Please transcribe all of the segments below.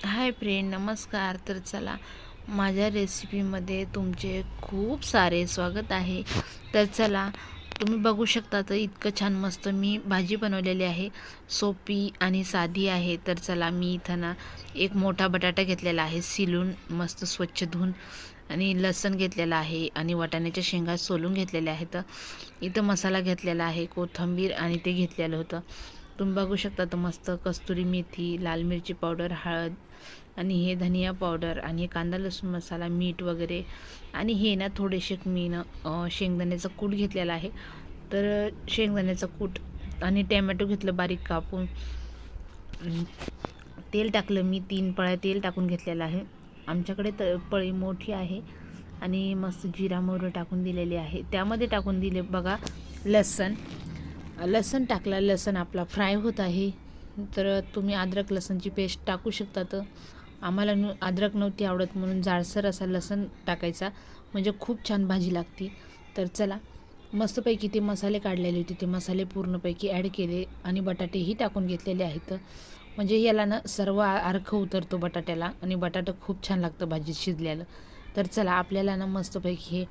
Hi friend, नमस्कार. तर चला, माझ्या रेसिपीमध्ये तुमचे खूप सारे स्वागत आहे. तर चला, तुम्ही बघू शकता तर इतकं छान मस्त मी भाजी बनवलेली आहे. सोपी आणि साधी आहे. तर चला, मी इथं ना एक मोठा बटाटा घेतलेला आहे, सिलून मस्त स्वच्छ धुवून, आणि लसूण घेतलेला आहे आणि वाटाण्याच्या शेंगा सोलून घेतलेल्या आहेत. इथं मसाला घेतलेला आहे, कोथिंबीर आणि ते घेतलेलं होतं. तुम्ही बघू शकता तर मस्त कस्तुरी मेथी, लाल मिरची पावडर, हळद आणि हे धनिया पावडर आणि कांदा लसूण मसाला, मीठ वगैरे. आणि हे ना थोडेसे मी ना शेंगदाण्याचा कूट घेतलेला आहे. तर शेंगदाण्याचा कूट आणि टॅमॅटो घेतलं बारीक कापून. तेल टाकलं, मी 3 पळ्या तेल टाकून घेतलेलं आहे. आमच्याकडे पळी मोठी आहे. आणि मस्त जिरा मोहरी टाकून दिलेली आहे. त्यामध्ये टाकून दिले बघा लसण. लसण टाकला, लसण आपला फ्राय होत आहे. तर तुम्ही अद्रक लसणची पेस्ट टाकू शकता. तर आम्हाला अद्रक नव्हती आवडत, म्हणून जाडसर असा लसण टाकायचा, म्हणजे खूप छान भाजी लागते. तर चला, मस्तपैकी ते मसाले काढलेले होते, ते मसाले पूर्णपैकी ॲड केले आणि बटाटेही टाकून घेतलेले आहेत. म्हणजे याला ना सर्व अर्क उतरतो बटाट्याला, आणि बटाटा खूप छान लागतं भाजीत शिजल्यालं. तर चला, आपल्याला ना मस्तपैकी हे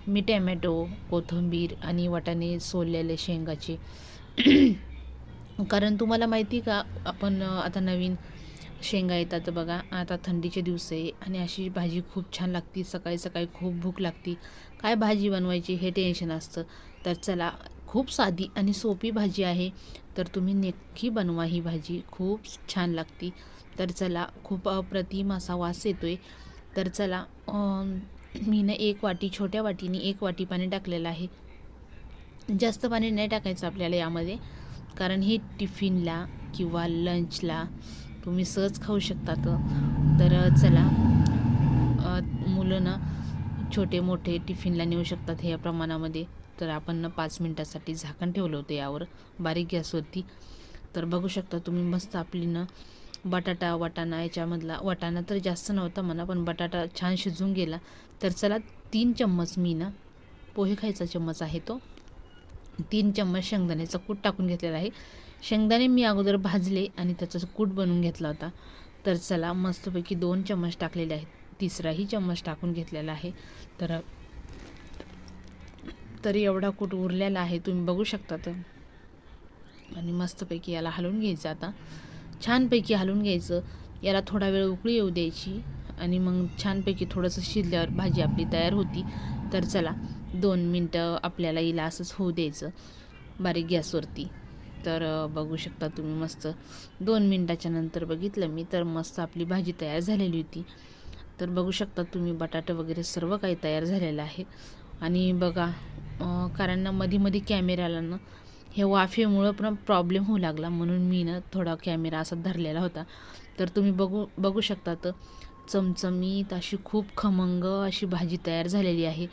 मी टॅमॅटो, कोथिंबीर आणि वाटाणे सोललेले शेंगाचे कारण तुम्हाला माहिती का, आपण आता नवीन शेंगा येतात बघा, आता थंडीचे दिवस आहे आणि अशी भाजी खूप छान लागते. सकाळी सकाळी खूप भूक लागते, काय भाजी बनवायची हे टेन्शन असतं. तर चला, खूप साधी आणि सोपी भाजी आहे. तर तुम्ही नक्की बनवा ही भाजी, खूप छान लागते. तर चला, खूप अप्रतिम असा वास येतोय. तर चला, मी ना छोट्या वाटीने 1 वाटी पाणी टाकलेलं आहे. जास्त पाणी नाही टाकायचं आपल्याला यामध्ये, कारण हे टिफिनला किंवा लंचला तुम्ही सहज खाऊ शकतात. तर चला, मुलं ना छोटे मोठे टिफिनला नेऊ शकतात ह्या प्रमाणामध्ये. तर आपण ना 5 मिनटासाठी झाकण ठेवलं होतं यावर, बारीक गॅसवरती. तर बघू शकता तुम्ही, मस्त आपली ना बटाटा, वाटाणा, याच्यामधला वाटाणा तर जास्त नव्हता म्हणा, पण बटाटा छान शिजून गेला. तर चला, 3 चम्मच मी ना, पोहे खायचा चम्मच आहे तो, 3 चम्मच शेंगदाण्याचा कूट टाकून घेतलेला आहे. शेंगदाणे मी अगोदर भाजले आणि त्याचा कूट बनवून घेतला होता. तर चला, मस्तपैकी 2 चम्मच टाकलेले आहेत, तिसराही चम्मच टाकून घेतलेला आहे. तर तरी एवढा कूट उरलेला आहे, तुम्ही बघू शकता. तर आणि मस्तपैकी याला हलवून घ्यायचं. आता छानपैकी हलवून घ्यायचं, याला थोडा वेळ उकळी येऊ द्यायची, आणि मग छानपैकी थोडंसं शिजल्यावर भाजी आपली तयार होती. तर चला, 2 मिनटं आपल्याला हिला असंच होऊ द्यायचं बारीक गॅसवरती. तर बघू शकता तुम्ही, मस्त 2 मिनटाच्या नंतर बघितलं मी, तर मस्त आपली भाजी तयार झालेली होती. तर बघू शकता तुम्ही, बटाटे वगैरे सर्व काही तयार झालेलं आहे. आणि बघा, कारण ना मध्ये कॅमेऱ्याला ना हे वाफेमुळं पण प्रॉब्लेम होऊ लागला, म्हणून मी ना थोडा कॅमेरा असा धरलेला होता. तर तुम्ही बघू शकता, तर चमचमीत अशी खूप खमंग अशी भाजी तयार झालेली आहे.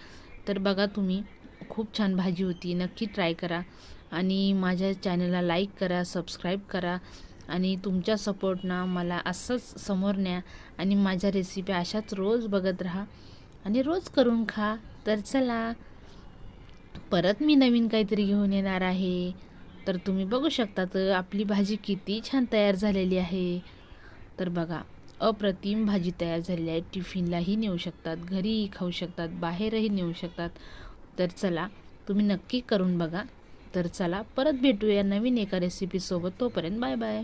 तर बघा तुम्ही, खूप छान भाजी होती. नक्की ट्राय करा आणि माझ्या चॅनलला लाईक करा, सबस्क्राईब करा, आणि तुमच्या सपोर्टनं मला असंच समोर न्या, आणि माझ्या रेसिपी अशाच रोज बघत राहा आणि रोज करून खा. तर चला, परत मी नवीन काहीतरी घेऊन येणार आहे. तर तुम्ही बघू शकता, तर आपली भाजी किती छान तयार झालेली आहे. तर बघा, अप्रतिम भाजी तयार झालेली आहे. टिफिनलाही नेऊ शकतात, घरीही खाऊ शकतात, बाहेरही नेऊ शकतात. तर चला, तुम्ही नक्की करून बघा. तर चला, परत भेटूया नवीन एका रेसिपीसोबत. तोपर्यंत बाय बाय.